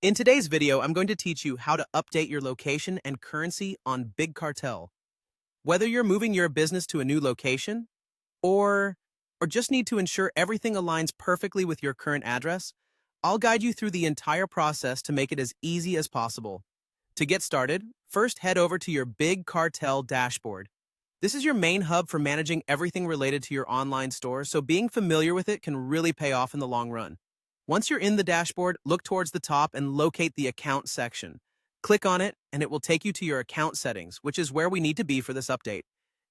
In today's video, I'm going to teach you how to update your location and currency on Big Cartel. Whether you're moving your business to a new location or just need to ensure everything aligns perfectly with your current address, I'll guide you through the entire process to make it as easy as possible. To get started, first head over to your Big Cartel dashboard. This is your main hub for managing everything related to your online store, so being familiar with it can really pay off in the long run. Once you're in the dashboard, look towards the top and locate the Account section. Click on it, and it will take you to your account settings, which is where we need to be for this update.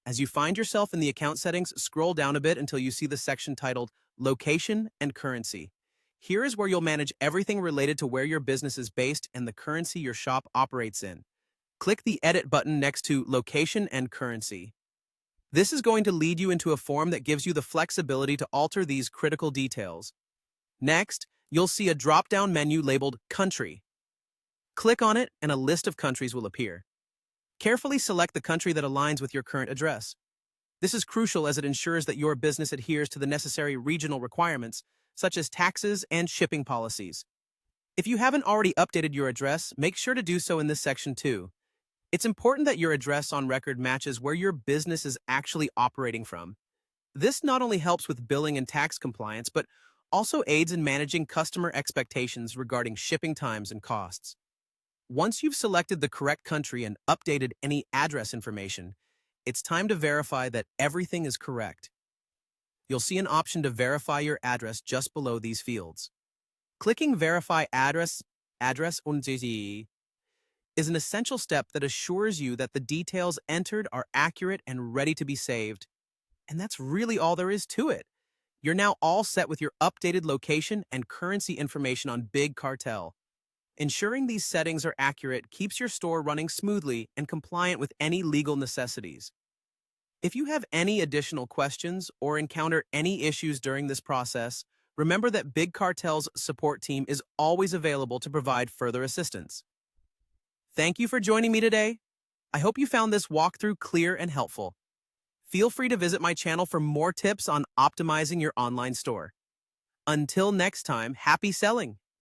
As you find yourself in the account settings, scroll down a bit until you see the section titled Location and Currency. Here is where you'll manage everything related to where your business is based and the currency your shop operates in. Click the Edit button next to Location and Currency. This is going to lead you into a form that gives you the flexibility to alter these critical details. Next, you'll see a drop-down menu labeled Country. Click on it and a list of countries will appear. Carefully select the country that aligns with your current address. This is crucial as it ensures that your business adheres to the necessary regional requirements, such as taxes and shipping policies. If you haven't already updated your address, make sure to do so in this section too. It's important that your address on record matches where your business is actually operating from. This not only helps with billing and tax compliance, but also aids in managing customer expectations regarding shipping times and costs. Once you've selected the correct country and updated any address information, it's time to verify that everything is correct. You'll see an option to verify your address just below these fields. Clicking Verify Address is an essential step that assures you that the details entered are accurate and ready to be saved. And that's really all there is to it. You're now all set with your updated location and currency information on Big Cartel. Ensuring these settings are accurate keeps your store running smoothly and compliant with any legal necessities. If you have any additional questions or encounter any issues during this process, remember that Big Cartel's support team is always available to provide further assistance. Thank you for joining me today. I hope you found this walkthrough clear and helpful. Feel free to visit my channel for more tips on optimizing your online store. Until next time, happy selling!